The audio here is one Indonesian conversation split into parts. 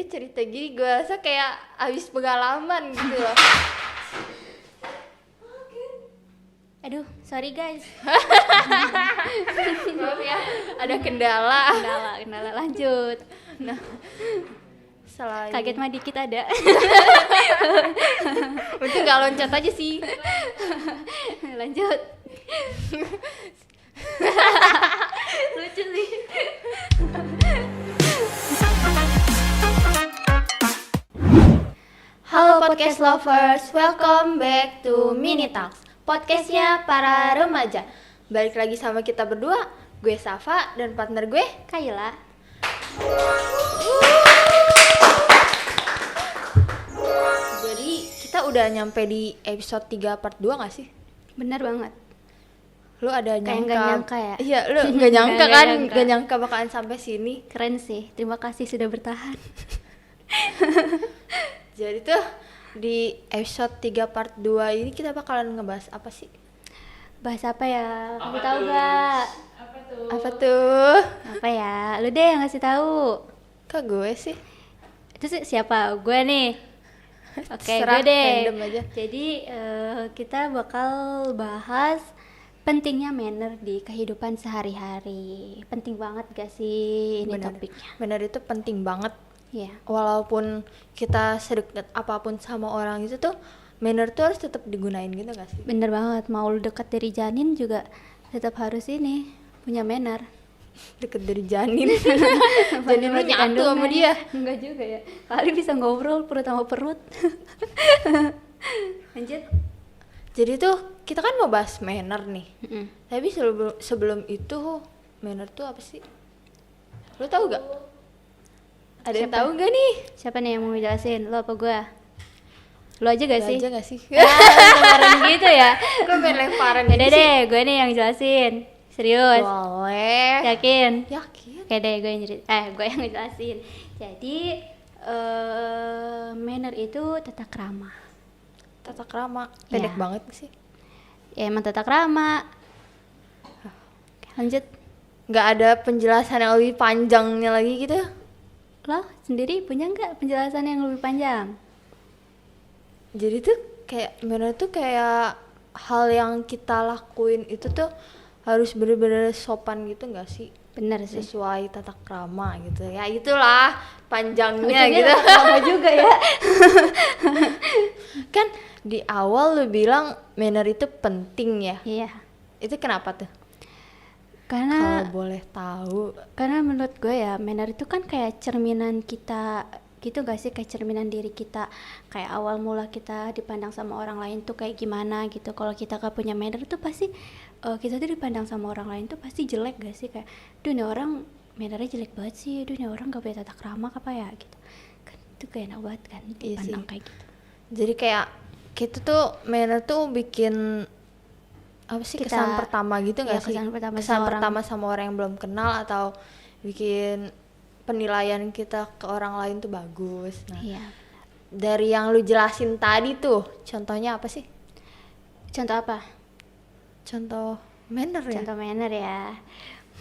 cerita gini gue rasa kayak habis pengalaman gitu loh. Aduh, sorry guys. Maaf ya, ada kendala. Kendala lanjut. Nah, selain Kaget mah dikit ada. untung nggak loncat aja sih. Lanjut. Lucu sih. Halo podcast lovers, welcome back to Mini Talks, podcastnya para remaja. Balik lagi sama kita berdua, gue Safa dan partner gue Kayla. Jadi kita udah nyampe di episode 3 part 2 gak sih? Bener banget. Lu ada Kayak nyangka? nggak nyangka ya? Iya, lu gak nyangka Nggak kan? nyangka. Gak nyangka bakalan sampai sini. Keren sih. Terima kasih sudah bertahan. Jadi tuh di episode 3 part 2 ini kita bakalan ngebahas apa sih? Bahas apa ya? Kamu tahu gak? Apa tuh? Apa ya? Lu deh yang ngasih tahu. Kok gue sih? Itu siapa? Gue nih. Oke, Serah, gue deh. random aja. Jadi kita bakal bahas pentingnya manner di kehidupan sehari-hari. Penting banget gak sih ini Bener. topiknya? Bener, itu penting banget. Iya. Walaupun kita sedekat apapun sama orang itu tuh, manner tuh harus tetap digunain gitu gak sih? Bener banget. Mau lu deket dari janin juga tetap harus ini punya manner. Deket dari janin. Janin lu nyatu sama dia. Enggak juga ya. Kali bisa ngobrol perut sama perut. Lanjut. Jadi tuh kita kan mau bahas manner nih. Mm-mm. Tapi sebelum itu, manner tuh apa sih? Lu tahu gak? Ada yang Siapa? tahu gak nih? Siapa nih yang mau jelasin? Lo apa gua? Lo aja gak Lu sih? aja gak sih? Lemparan gitu ya. Gue pengen lemparan Udah gitu sih. deh, gue nih yang jelasin. Serius? Boleh. Yakin? Yakin? Oke deh, gue yang ngejelasin. Jadi manner itu tata krama. Tata krama. Pendek Ya. banget sih. Ya emang tata krama. Oke, lanjut. Gak ada penjelasan yang lebih panjangnya lagi gitu? Lo sendiri punya nggak penjelasan yang lebih panjang? Jadi tuh kayak manner tuh kayak hal yang kita lakuin itu tuh harus bener-bener sopan gitu gak sih? Bener sih. Sesuai tata krama gitu. Ya itulah panjangnya Ujungnya gitu. tata krama juga ya. Kan di awal lu bilang manner itu penting ya. Iya. Itu kenapa tuh? Karena Kalau boleh tahu. Karena menurut gue ya, manner itu kan kayak cerminan kita gitu gak sih, kayak cerminan diri kita. Kayak awal mula kita dipandang sama orang lain tuh kayak gimana gitu. Kalau kita gak punya manner tuh pasti kita tuh dipandang sama orang lain tuh pasti jelek gak sih, kayak duh ini orang mannernya jelek banget sih, duh ini orang gak punya tata krama apa ya gitu. Kan itu kayak enak banget kan dipandang sih. kayak gitu. Jadi kayak kita tuh manner tuh bikin apa sih, Kita- kesan pertama gitu nggak iya, sih? kesan pertama Kesan sama pertama sama orang yang belum kenal, atau bikin penilaian kita ke orang lain tuh bagus. Nah, Iya. dari yang lu jelasin tadi tuh, contohnya apa sih? Contoh apa? Contoh manner ya? Contoh manner ya.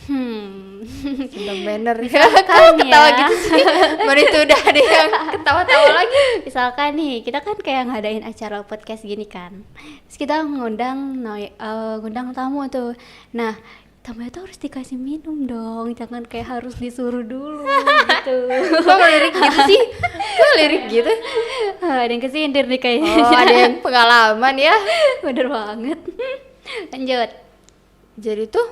Contoh manner. Misalkan Kok ketawa ya. gitu sih? Baru itu udah ada yang ketawa-tawa lagi. Misalkan nih, kita kan kayak ngadain acara podcast gini kan. Terus kita ngundang tamu tuh. Nah, tamunya tuh harus dikasih minum dong. Jangan kayak harus disuruh dulu gitu. Kok ngelirik gitu sih? Kok ngelirik gitu? Ada yang kesindir nih kayaknya. Oh, ada yang pengalaman ya. Bener banget. Lanjut. Jadi tuh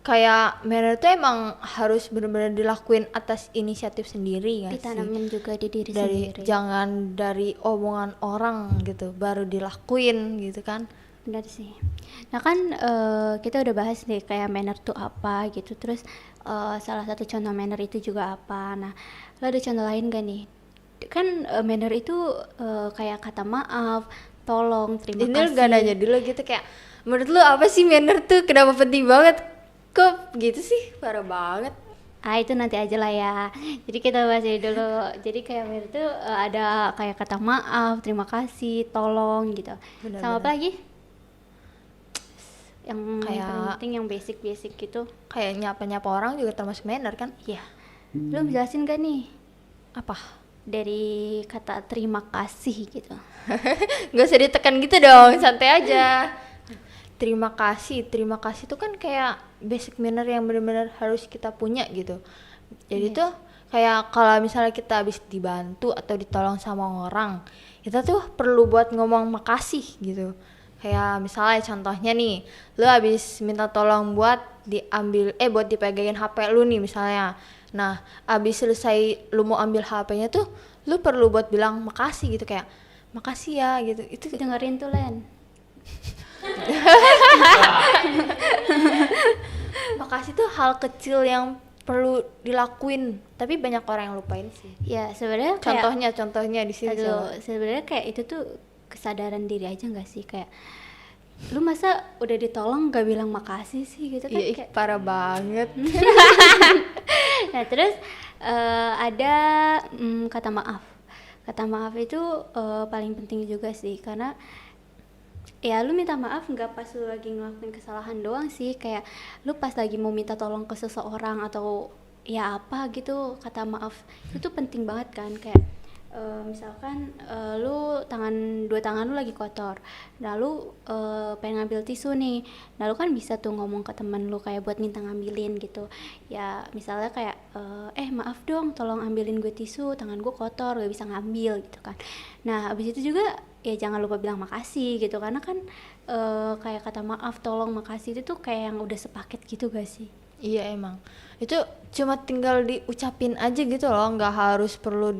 kayak manner tuh emang harus benar-benar dilakuin atas inisiatif sendiri nggak sih? Ditanamin juga di diri Dari sendiri. jangan dari omongan orang gitu baru dilakuin gitu kan? Benar sih. Nah kan kita udah bahas nih kayak manner tuh apa gitu. Terus salah satu contoh manner itu juga apa. Nah lo ada contoh lain gak nih? Kan manner itu kayak kata maaf, tolong, terima Ini lu kasih. gak nanya dulu gitu kayak menurut lu apa sih manner tuh, kenapa penting banget? Kok gitu sih? Parah banget. Itu nanti aja lah ya. Jadi kita bahas ini dulu. Jadi kayak manner itu ada kayak kata maaf, terima kasih, tolong gitu. Benar, Sama benar. apa lagi? Yang Kayak- penting yang basic-basic gitu. Kayak nyapa-nyapa orang juga termasuk manner kan? Iya. Lu jelasin gak nih? Apa? dari kata terima kasih gitu. Nggak usah ditekan gitu dong, santai aja. Terima kasih itu kan kayak basic manner yang benar-benar harus kita punya gitu. Jadi tuh kayak kalau misalnya kita habis dibantu atau ditolong sama orang, kita tuh perlu buat ngomong makasih gitu. Kayak misalnya contohnya nih, lu habis minta tolong buat buat dipegangin HP lu nih misalnya. Nah, habis selesai lu mau ambil HP-nya tuh, lu perlu buat bilang makasih gitu, kayak makasih ya gitu. Itu Dengerin tuh Len. makasih tuh hal kecil yang perlu dilakuin, tapi banyak orang yang lupain sih. Ya sebenarnya kayak Contohnya di sini coba. sebenarnya kayak itu tuh kesadaran diri aja nggak sih, kayak lu masa udah ditolong gak bilang makasih sih gitu kan. Iya, Kayak parah banget. nah terus ada kata maaf itu paling penting juga sih, karena ya lu minta maaf nggak pas lu lagi ngelakuin kesalahan doang sih, kayak lu pas lagi mau minta tolong ke seseorang atau ya apa gitu, kata maaf itu tuh penting banget kan. Kayak misalkan dua tangan lu lagi kotor, lalu pengen ngambil tisu nih, lalu kan bisa tuh ngomong ke temen lu kayak buat minta ngambilin gitu ya, misalnya kayak maaf dong tolong ambilin gue tisu, tangan gue kotor gak bisa ngambil gitu kan. Nah abis itu juga ya jangan lupa bilang makasih gitu, karena kan kayak kata maaf, tolong, makasih itu tuh kayak yang udah sepaket gitu gak sih? Iya emang, itu cuma tinggal diucapin aja gitu loh, nggak harus perlu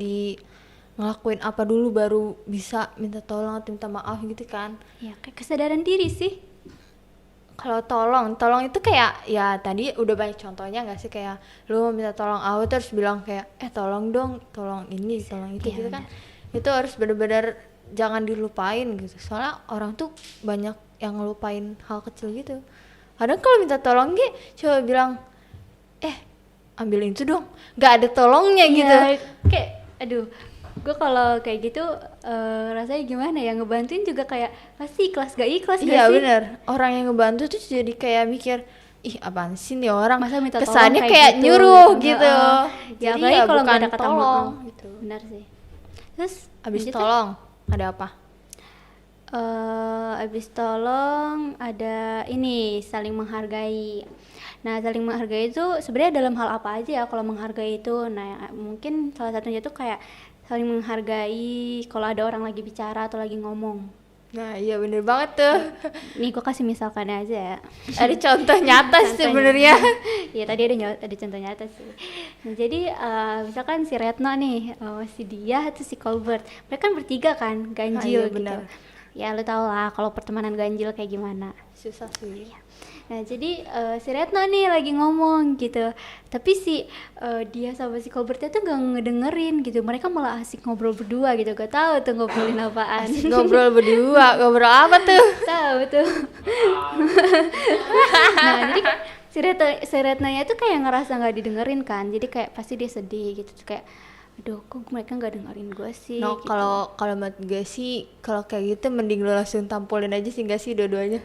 ngelakuin apa dulu baru bisa minta tolong atau minta maaf gitu kan. Ya kayak kesadaran diri sih. Kalau tolong itu kayak ya tadi udah banyak contohnya nggak sih, kayak lu mau minta tolong apa terus bilang kayak tolong dong, tolong ini, tolong itu, iya, gitu kan. Itu harus benar-benar jangan dilupain gitu, soalnya orang tuh banyak yang ngelupain hal kecil gitu. Kadang kalau minta tolong coba bilang ambilin itu dong, nggak ada tolongnya gitu. Kayak aduh, gue kalau kayak gitu rasanya gimana ya, ngebantuin juga kayak pasti ikhlas gak ikhlas gak Iya sih? bener, orang yang ngebantu tuh jadi kayak mikir, ih apaan sih nih orang, Masa minta tolong kesannya kayak kayak gitu, nyuruh gitu. Ya Jadi apalagi ya kalau nggak bukan ada kata tolong maaf gitu. benar sih. Terus Abis lanjut, tolong ada apa? abis tolong ada ini saling menghargai. Nah saling menghargai itu sebenarnya dalam hal apa aja ya kalau menghargai itu. Nah mungkin salah satunya tuh kayak saling menghargai kalau ada orang lagi bicara atau lagi ngomong. Nah iya bener banget tuh. Nih gue kasih misalkannya aja ya. Ada contoh nyata sih sebenarnya. Iya tadi ada contoh nyata sih. Nah, jadi misalkan si Retno nih, si dia atau si Colbert, mereka kan bertiga kan ganjil Iya, gitu. benar. Ya lu tau lah kalau pertemanan ganjil kayak gimana. Susah sih. Nah jadi si Retno nih lagi ngomong gitu, tapi si dia sama si Colbertnya tuh gak ngedengerin gitu, mereka malah asik ngobrol berdua gitu, gak tahu tuh ngobrolin apaan. Ngobrol berdua, ngobrol apa tuh? Tahu tuh. Nah jadi kan si Retnonya tuh kayak ngerasa nggak didengerin kan, jadi kayak pasti dia sedih gitu, kayak aduh kok mereka nggak dengerin gue sih. No, gitu. kalau menurut gue sih kalau kayak gitu mending lo langsung tampolin aja sih, nggak sih dua-duanya.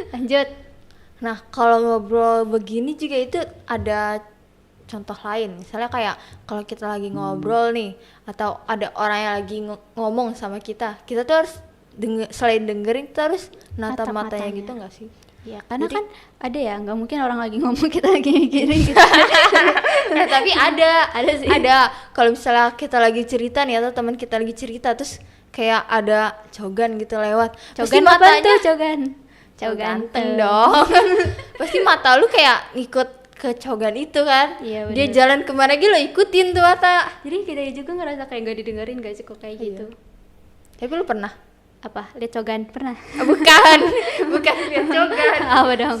Lanjut. Nah kalau ngobrol begini juga itu ada contoh lain, misalnya kayak kalau kita lagi ngobrol nih atau ada orang yang lagi ngomong sama kita tuh harus selain dengerin kita harus natap matanya gitu nggak sih? Ya karena Jadi, kan ada ya, nggak mungkin orang lagi ngomong kita lagi mikirin gitu. tapi ada sih. Ada kalau misalnya kita lagi cerita nih atau teman kita lagi cerita terus kayak ada cogan gitu lewat, pasti Cogan apa matanya tuh cogan? cowok ganteng dong. Pasti mata lu kayak ngikut ke cogan itu kan. Iya, dia bener. jalan kemana gitu lo ikutin tuh mata. Jadi kita juga ngerasa kayak nggak didengerin gak sih kok kayak gitu. Tapi lu pernah? Apa? Lihat cogan? Pernah? Bukan lihat cogan. Apa dong?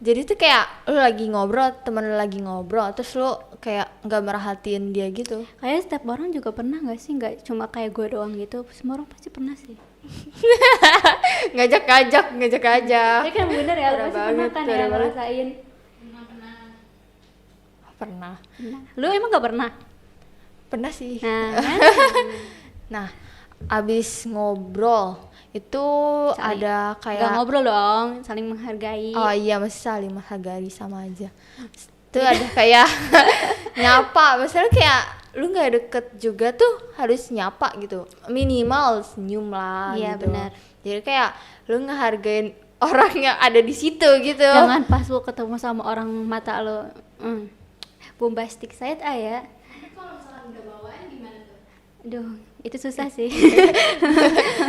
Jadi tuh kayak lu lagi ngobrol, temen lu lagi ngobrol, terus lu kayak nggak merhatiin dia gitu. Kayaknya setiap orang juga pernah gak sih? Nggak cuma kayak gue doang gitu. Semua orang pasti pernah sih. ngajak aja. Tapi kan bener ya, lu Parah pasti pernah banget, kan parah ya banget. ngerasain. Pernah Lu emang gak pernah? pernah sih. Nah, kan? Nah abis ngobrol itu ada kayak Gak ngobrol dong, saling menghargai. oh iya masih saling menghargai sama aja. Tuh ada kayak nyapa, misalnya kayak lu nggak deket juga tuh harus nyapa gitu, minimal senyum lah Iya, gitu. benar. Jadi kayak lu ngehargain orang yang ada di situ gitu. Jangan pas lu ketemu sama orang mata lo bombastic side A ya. Kalau misalkan udah bawaan gimana tuh? Aduh, itu susah sih.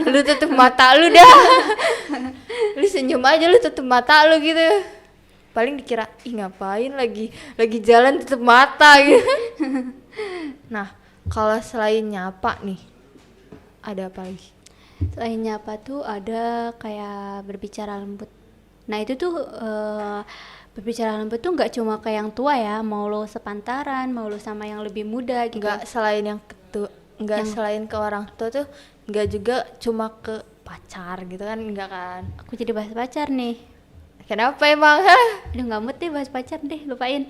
Lu tutup mata lu dah. Lu senyum aja, lu tutup mata lu gitu. Paling dikira, ih ngapain lagi jalan tutup mata gitu. Nah, kalau selain nyapa nih, ada apa lagi? Selain nyapa tuh ada kayak berbicara lembut. Nah itu tuh berbicara lembut tuh nggak cuma ke yang tua ya, mau lo sepantaran, mau lo sama yang lebih muda gitu. Nggak selain ke orang tua tuh, nggak juga cuma ke pacar gitu kan, nggak kan? Aku jadi bahas pacar nih. Kenapa emang? Hah? Aduh nggak mood deh bahas pacar deh, lupain.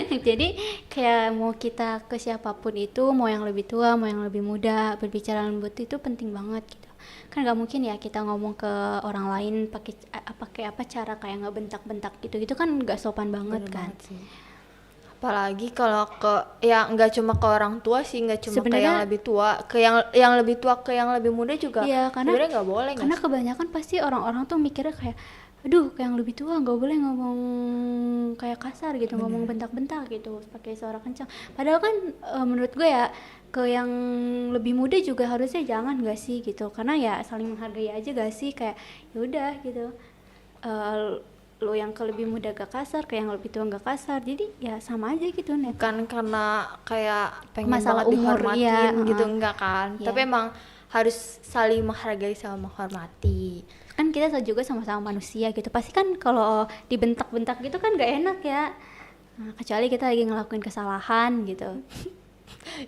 Jadi kayak mau kita ke siapapun itu, mau yang lebih tua, mau yang lebih muda, berbicara lembut itu penting banget gitu. Kan nggak mungkin ya kita ngomong ke orang lain pakai apa cara kayak ngebentak-bentak gitu kan nggak sopan banget. Bener kan. banget sih. Apalagi kalau ke ya nggak cuma ke orang tua sih, nggak cuma ke yang lebih tua, ke yang lebih tua, ke yang lebih muda juga. Iya, karena sebenarnya nggak boleh. Karena kebanyakan pasti orang-orang tuh mikirnya kayak aduh kayak yang lebih tua nggak boleh ngomong kayak kasar gitu. Bener. Ngomong bentak-bentak gitu pakai suara kencang, padahal kan menurut gue ya ke yang lebih muda juga harusnya jangan gak sih gitu, karena ya saling menghargai aja gak sih, kayak yaudah gitu. Lo yang ke lebih muda gak kasar, ke yang lebih tua gak kasar, jadi ya sama aja gitu net. Bukan karena kayak pengen masalah banget umur dihormatin ya, gitu, enggak kan. Iya. Tapi emang harus saling menghargai sama menghormati. Kan kita juga sama-sama manusia gitu, pasti kan kalau dibentak-bentak gitu kan gak enak ya. Nah, kecuali kita lagi ngelakuin kesalahan gitu.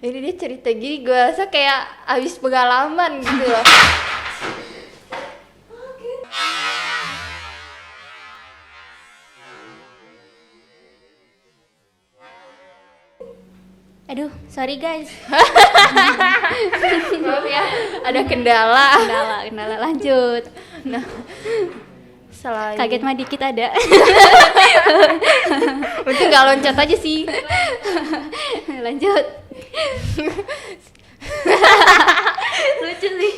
Ini dia cerita gini, gue rasa kayak habis pengalaman gitu loh. Aduh, sorry guys. Maaf ya, ada kendala. Kendala lanjut. Nah, selain Kaget mah dikit ada. penting nggak loncat aja sih. Lanjut. Lucu sih.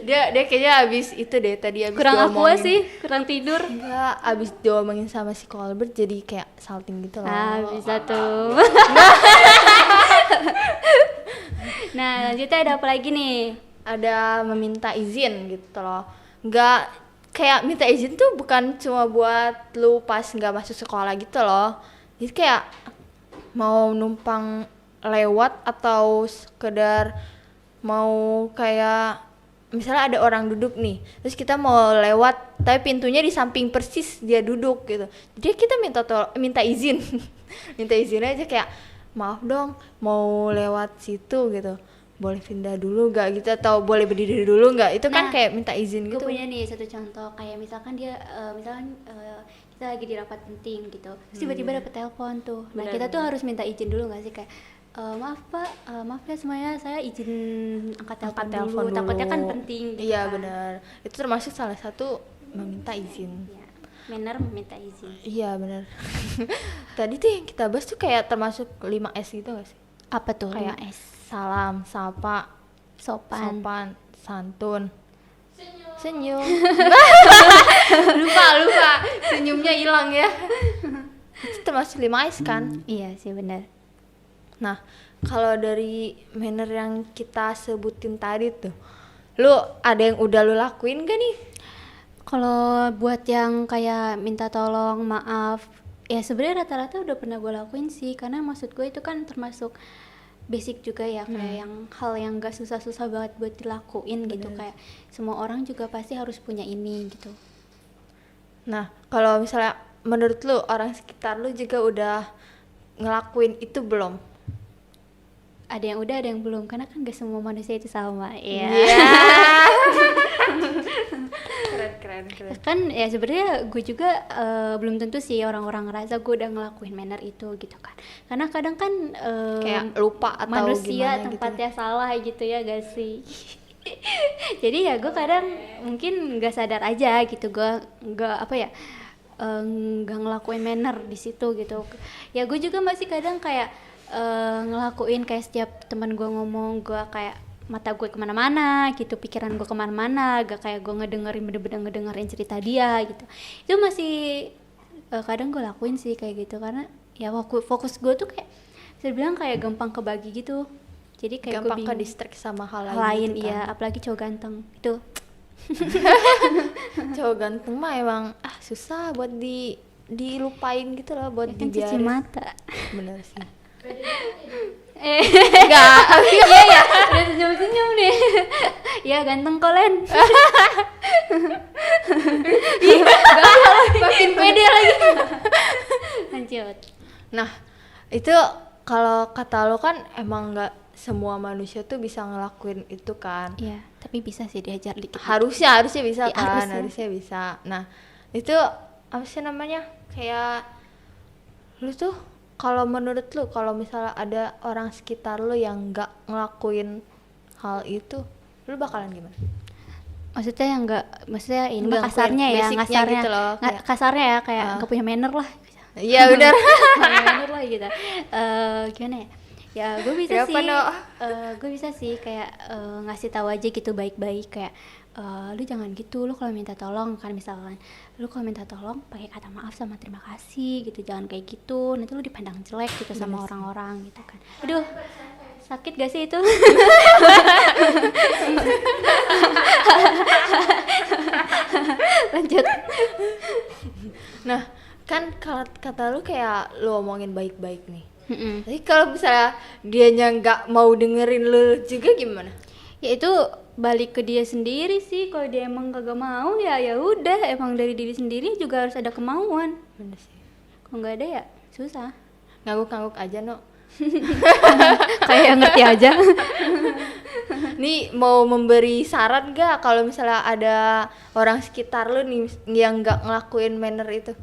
Dia kayaknya abis itu deh, tadi abis Kurang diomongin. aqua sih, kurang tidur. Enggak, abis diomongin sama si Colbert jadi kayak salting gitu loh. Ah, bisa tuh. Nah, lanjutnya ada apa lagi nih? Ada meminta izin gitu loh. Enggak, kayak minta izin tuh bukan cuma buat lu pas nggak masuk sekolah gitu loh. Jadi kayak mau numpang lewat atau sekedar mau kayak misalnya ada orang duduk nih, terus kita mau lewat tapi pintunya di samping persis dia duduk gitu, jadi kita minta izin. Minta izin aja kayak maaf dong mau lewat situ gitu, boleh pindah dulu gak gitu, atau boleh berdiri dulu gak, itu kan Nah, kayak minta izin Gue gitu. punya nih satu contoh, kayak misalkan dia kita lagi di rapat penting gitu, terus tiba-tiba dapet telepon tuh. Nah, kita tuh harus minta izin dulu gak sih, kayak maaf pak, maaf ya semuanya, saya izin angkat telepon dulu, takutnya kan penting gitu. Iya kan. benar, itu termasuk salah satu meminta izin. Ya, manner meminta izin. Iya benar. Tadi tuh yang kita bahas tuh kayak termasuk 5S gitu gak sih? Apa tuh? Kayak 5S. salam, sapa, Sopan. santun, senyum. lupa senyumnya hilang ya. Itu termasuk 5S kan? Iya sih benar. Nah, kalau dari manner yang kita sebutin tadi tuh, lu ada yang udah lu lakuin gak nih? Kalau buat yang kayak minta tolong, maaf, ya sebenarnya rata-rata udah pernah gue lakuin sih, karena maksud gue itu kan termasuk basic juga ya, kayak yang hal yang gak susah-susah banget buat dilakuin gitu, kayak semua orang juga pasti harus punya ini gitu. Nah, kalau misalnya menurut lu orang sekitar lu juga udah ngelakuin itu belum? Ada yang udah, ada yang belum, karena kan gak semua manusia itu sama ya. Keren. Kan ya sebenarnya gue juga belum tentu sih orang-orang ngerasa gue udah ngelakuin manner itu gitu kan, karena kadang kan Kayak lupa atau manusia gimana tempatnya salah gitu ya gak sih. Jadi ya gue kadang mungkin nggak sadar aja gitu, gue nggak apa ya, nggak ngelakuin manner di situ gitu. Ya gue juga masih kadang kayak ngelakuin kayak setiap teman gue ngomong, gue kayak mata gue kemana-mana gitu, pikiran gue kemana-mana, gak kayak gue bener-bener ngedengerin cerita dia gitu. Itu masih kadang gue lakuin sih kayak gitu, karena ya fokus gue tuh kayak bisa bilang kayak gampang kebagi gitu. Jadi kayak gampang gue ke distract sama hal lain lain gitu iya, kan. apalagi cowok ganteng itu. Cowok ganteng mah emang susah buat dilupain gitu loh, buat Ya kan cuci dibiarin. mata. Bener sih. Enggak, iya ya, udah senyum-senyum nih. Ya ganteng kok Len. Makin pede lagi. Lanjut. Nah, itu kalau kata lo kan emang nggak semua manusia tuh bisa ngelakuin itu kan. Iya, tapi bisa sih diajar dikit. Harusnya bisa Ya, kan, harusnya. harusnya bisa. Nah, itu apa sih namanya? Kayak lu tuh kalau menurut lu kalau misalnya ada orang sekitar lu yang nggak ngelakuin hal itu, lu bakalan gimana? Maksudnya yang maksudnya ini Nggak mah kasarnya ya, basicnya kasarnya gitu loh, kayak- kasarnya ya kayak nggak punya manner lah. Iya benar. Nggak punya manner lah gitu. Gimana ya? Ya gue bisa Kenapa, sih, No? gue bisa sih kayak ngasih tahu aja gitu baik-baik kayak lu jangan gitu, lu kalau minta tolong kan misalkan lu kalau minta tolong pakai kata maaf sama terima kasih gitu, jangan kayak gitu, nanti lu dipandang jelek gitu sama orang-orang gitu kan. Aduh, sakit gak sih itu? Lanjut. Nah, kan kalau kata lu kayak lu omongin baik-baik nih. Mm-mm. Tapi kalau misalnya dianya nggak mau dengerin lu juga gimana? Ya itu balik ke dia sendiri sih, kalau dia emang kagak mau ya ya udah, emang dari diri sendiri juga harus ada kemauan. Bener sih. Kalau nggak ada ya susah. Ngangguk-ngangguk aja, No. Kayak ngerti aja. Nih mau memberi saran gak kalau misalnya ada orang sekitar lu nih yang nggak ngelakuin manner itu?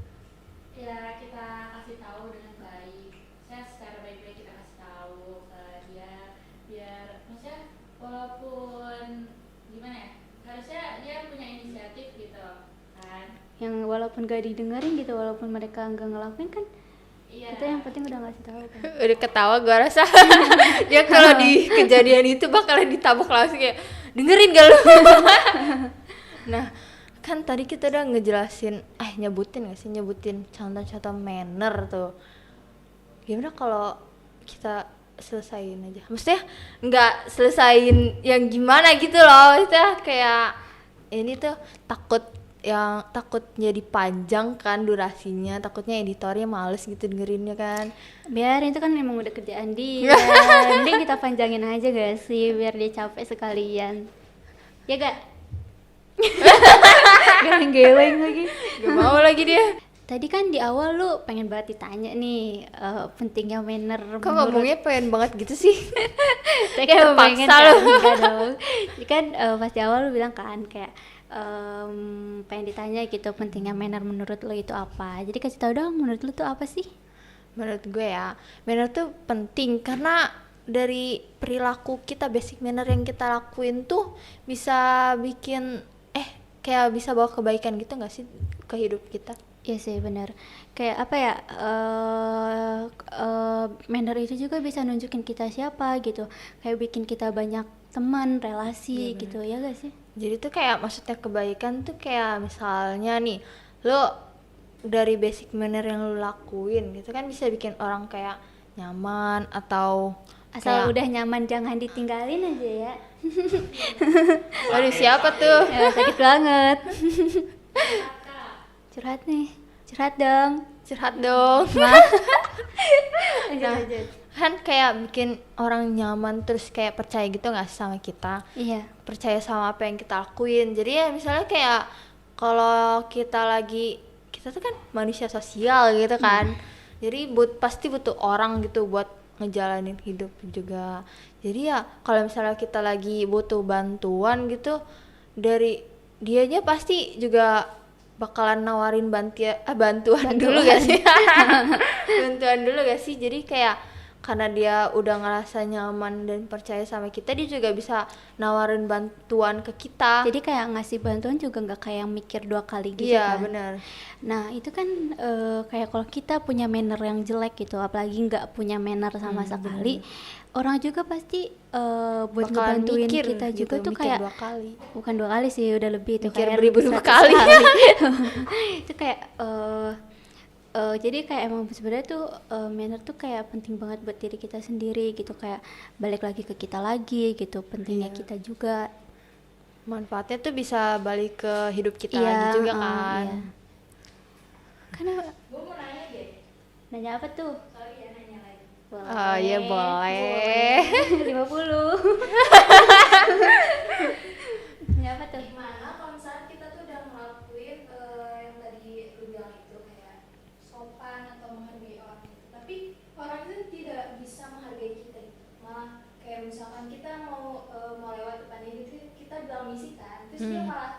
Ya kita kasih tahu dengan baik. Saya secara baik-baik kita kasih tahu ke dia biar maksudnya walaupun gimana ya, harusnya dia punya inisiatif gitu kan. Yang walaupun gak didengerin gitu, walaupun mereka nggak ngelakuin kan, Iya. kita yang penting udah ngasih tahu kan. Udah ketawa gua rasa. Dia kalau di kejadian itu bakalan ditabok langsung kayak dengerin gak lu? Nah, kan tadi kita udah ngejelasin nyebutin contoh-contoh manner tuh. Gimana kalau kita selesain aja? Maksudnya nggak selesain yang gimana gitu loh. Maksudnya kayak ini tuh takut jadi panjang kan durasinya, takutnya editornya males gitu dengerinnya kan. Biar itu kan memang udah kerjaan dia. Mending kita panjangin aja gak sih, biar dia capek sekalian. Ya gak? Geleng-geleng lagi. Gak mau lagi dia. Tadi kan di awal lu pengen banget ditanya nih pentingnya manner. Kok ngomongnya pengen banget gitu sih? Saya kan terpaksa pengen lu. kan, enggak dong. Jadi kan pas di awal lu bilang kan kayak pengen ditanya gitu pentingnya manner menurut lu itu apa. Jadi kasih tau dong menurut lu tuh apa sih? Menurut gue ya, manner tuh penting karena dari perilaku kita, basic manner yang kita lakuin tuh bisa bikin kayak bisa bawa kebaikan gitu gak sih ke hidup kita? Iya sih benar. Kayak apa ya? Manner itu juga bisa nunjukin kita siapa gitu. Kayak bikin kita banyak teman, relasi gitu ya gak sih? Jadi tuh kayak maksudnya kebaikan tuh kayak misalnya nih, lo dari basic manner yang lo lakuin gitu kan bisa bikin orang kayak nyaman atau Asal kayak, udah nyaman jangan ditinggalin aja ya. waduh siapa tuh? Ya, sakit banget. Curhat nih. Curhat dong. Curhat dong. Lanjut, Nah, lanjut. kan kayak bikin orang nyaman terus kayak percaya gitu gak sih sama kita, Iya. percaya sama apa yang kita lakuin. Jadi ya misalnya kayak kalau kita tuh kan manusia sosial gitu kan, jadi pasti butuh orang gitu buat ngejalanin hidup juga. Jadi ya kalau misalnya kita lagi butuh bantuan gitu, dari dianya pasti juga bakalan nawarin bantuan dulu gak sih? Bantuan dulu gak sih? Jadi kayak karena dia udah ngerasa nyaman dan percaya sama kita, dia juga bisa nawarin bantuan ke kita. Jadi kayak ngasih bantuan juga nggak kayak mikir 2 kali gitu Iya, kan. benar. Nah itu kan kayak kalau kita punya manner yang jelek gitu, apalagi nggak punya manner sama sekali, orang juga pasti buat Bakalan ngebantuin mikir kita juga gitu, tuh mikir kayak 2 kali. bukan 2 kali sih, udah lebih itu Mikir kayak beribu-ribu 100 kali. itu kayak jadi kayak emang sebenarnya tuh manner tuh kayak penting banget buat diri kita sendiri gitu, kayak balik lagi ke kita lagi gitu, pentingnya Iya. kita juga. Manfaatnya tuh bisa balik ke hidup kita Iya, lagi juga kan. iya. Karena Gue mau nanya deh. nanya apa tuh? Sorry ya nanya lagi. Oh iya boleh. 50. Nanya apa tuh? Gimana kalau misalnya kita tuh udah ngelakuin yang tadi lu bilang itu kayak sopan atau menghargai orang itu, tapi orang itu tidak bisa menghargai kita gitu. Malah kayak misalkan kita mau lewat depannya gitu, kita bilang misi kan, terus dia malah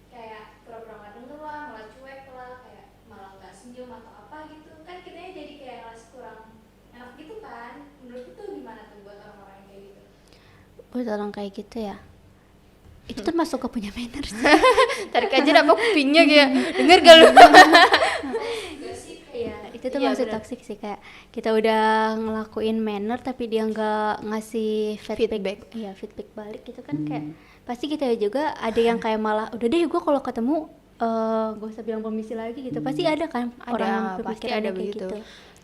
kayak pura-pura nggak denger lah, malah cuek lah, kayak malah nggak senyum atau apa gitu kan, kitanya jadi kayak ngerasa kurang enak gitu kan. Menurut itu gimana tuh buat orang-orang yang kayak gitu? Buat orang kayak gitu ya, itu tuh masuk ke punya manner sih. Tarik aja dah kupingnya kayak denger gak lu? Gak sih Iya, itu tuh Iya, masuk bener. toxic sih, kayak kita udah ngelakuin manner tapi dia nggak ngasih feedback. Iya, feedback balik gitu kan, kayak pasti kita juga ada yang kayak malah udah deh gue kalau ketemu gak usah bilang permisi lagi gitu. Pasti ada kan orang yang Ada, pasti berpikiran ada kayak begitu. gitu.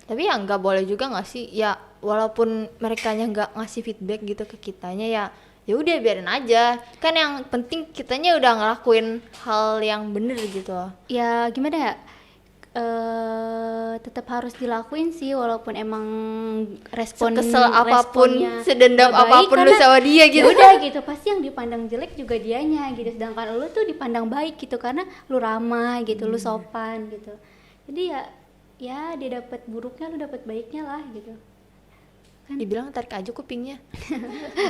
Tapi ya nggak boleh juga nggak sih? Ya walaupun merekanya nggak ngasih feedback gitu ke kitanya, ya udah biarin aja. Kan yang penting kitanya udah ngelakuin hal yang bener gitu. Ya gimana ya, tetap harus dilakuin sih walaupun emang Sekesel apapun, responnya sedendam nggak baik, apapun lu karena sama dia gitu. ya udah gitu, pasti yang dipandang jelek juga dianya gitu, sedangkan lu tuh dipandang baik gitu karena lu ramah gitu, lu sopan gitu. Jadi ya dia dapat buruknya, lu dapat baiknya lah gitu. Dibilang tarik aja kupingnya.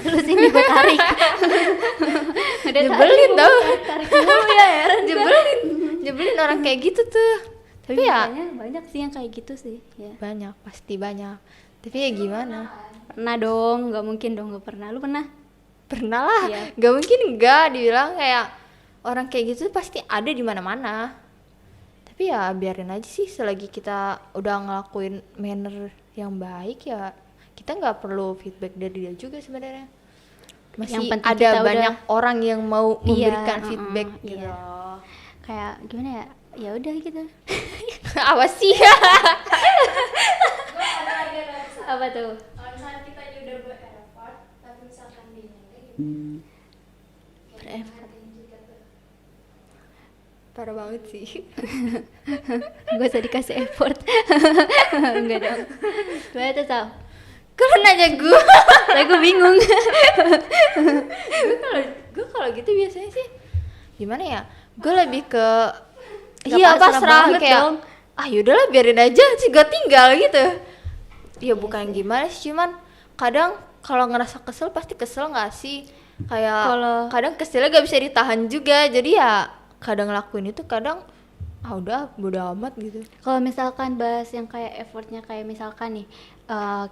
Lu sini gue tarik. Udah Nyebelin tarik, tau. tarik dulu ya, heran gua. Nyebelin orang kayak gitu tuh. Tapi Tapi ya banyak sih yang kayak gitu sih ya. banyak, pasti banyak. Tapi ya gimana? Pernah dong, nggak mungkin dong nggak pernah. Lu pernah? Pernah lah. Iya. Gak mungkin enggak dibilang kayak orang kayak gitu pasti ada di mana-mana. Tapi ya biarin aja sih, selagi kita udah ngelakuin manner yang baik ya kita nggak perlu feedback dari dia juga sebenarnya. Masih Yang penting ada kita udah- banyak orang yang mau memberikan Iya, feedback iya. gitu. Kayak gimana ya? Ya udah gitu. Apa sih? Gue ada lagi ada satu. Apa tuh? Kalau misalnya kita udah ber-effort, tapi misalkan dia nyantai gitu. Ber-effort. Parah banget sih. Gue usah dikasih effort. Enggak dong. Gimana tuh Sal? Kau nanya gue. Saya gue bingung. gue kalau gitu biasanya sih gimana ya? Gue lebih ke Nggak iya pasrah pasrah banget kayak dong. ah yaudahlah biarin aja sih gue tinggal gitu. Ya bukan gimana sih, cuman kadang kalau ngerasa kesel pasti kesel nggak sih? Kayak Kalau- kadang keselnya gak bisa ditahan juga, jadi ya kadang ngelakuin itu, kadang udah bodo amat gitu. Kalau misalkan bahas yang kayak effortnya, kayak misalkan nih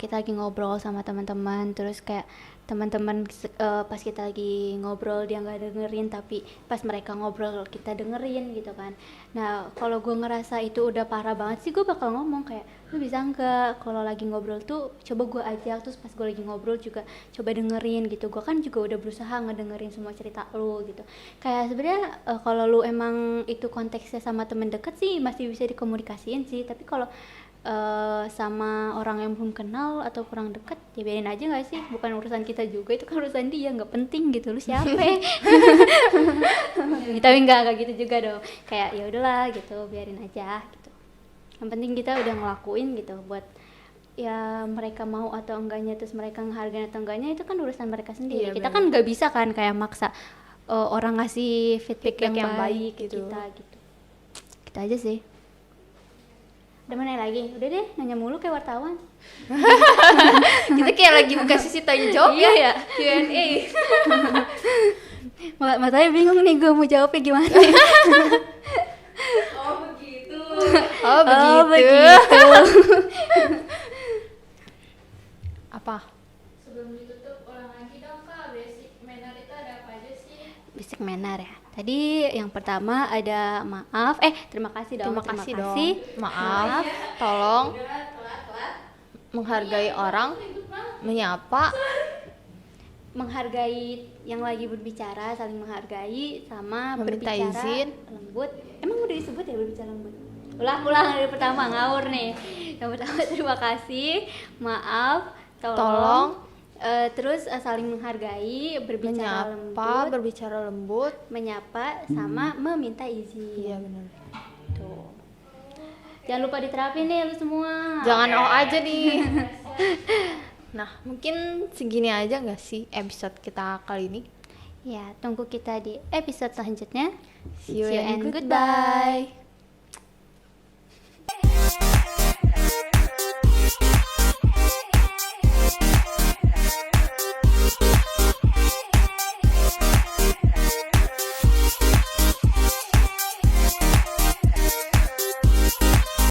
kita lagi ngobrol sama teman-teman, terus kayak teman-teman pas kita lagi ngobrol dia nggak dengerin, tapi pas mereka ngobrol kita dengerin gitu kan. Nah kalau gue ngerasa itu udah parah banget sih, gue bakal ngomong kayak, lu bisa nggak kalau lagi ngobrol tuh coba gue ajak, terus pas gue lagi ngobrol juga coba dengerin gitu. Gue kan juga udah berusaha ngedengerin semua cerita lu gitu. Kayak sebenarnya kalau lu emang itu konteksnya sama temen deket sih masih bisa dikomunikasiin sih, tapi kalau sama orang yang belum kenal atau kurang deket ya biarin aja nggak sih, bukan urusan kita juga, itu kan urusan dia, nggak penting gitu, lu siapa. Tapi nggak gitu juga dong, kayak ya udahlah gitu, biarin aja gitu. Yang penting kita udah ngelakuin gitu buat ya mereka mau atau enggaknya, terus mereka ngehargain atau enggaknya itu kan urusan mereka sendiri. Iya, Kita benar. kan nggak bisa kan kayak maksa orang ngasih feedback, Feedback yang baik ke gitu. kita gitu. Kita aja sih. Udah mana lagi? Udah deh, nanya mulu kayak wartawan. Kita kayak lagi buka sisi tanya jawab Iya ya. Q&A. Matanya bingung nih gue mau jawabnya gimana. Oh begitu. Oh begitu. begitu. Apa? Sebelum ditutup, ulang lagi dong Kak, basic manner itu ada apa aja sih? Basic manner ya. Tadi yang pertama ada maaf, terima kasih dong. Terima kasih dong. Maaf, tolong, menghargai orang, menyapa, menghargai yang lagi berbicara, saling menghargai, sama Meminta berbicara izin. lembut. Emang udah disebut ya berbicara lembut? Ulang dari pertama, ngawur nih. Yang pertama terima kasih, maaf, tolong, terus saling menghargai, berbicara menyapa, lembut, berbicara lembut. menyapa, sama meminta izin. Iya benar. Tuh. Jangan lupa diterapin nih lu semua. Jangan oh aja nih. Nah, mungkin segini aja nggak sih episode kita kali ini? Ya, tunggu kita di episode selanjutnya. See you and goodbye.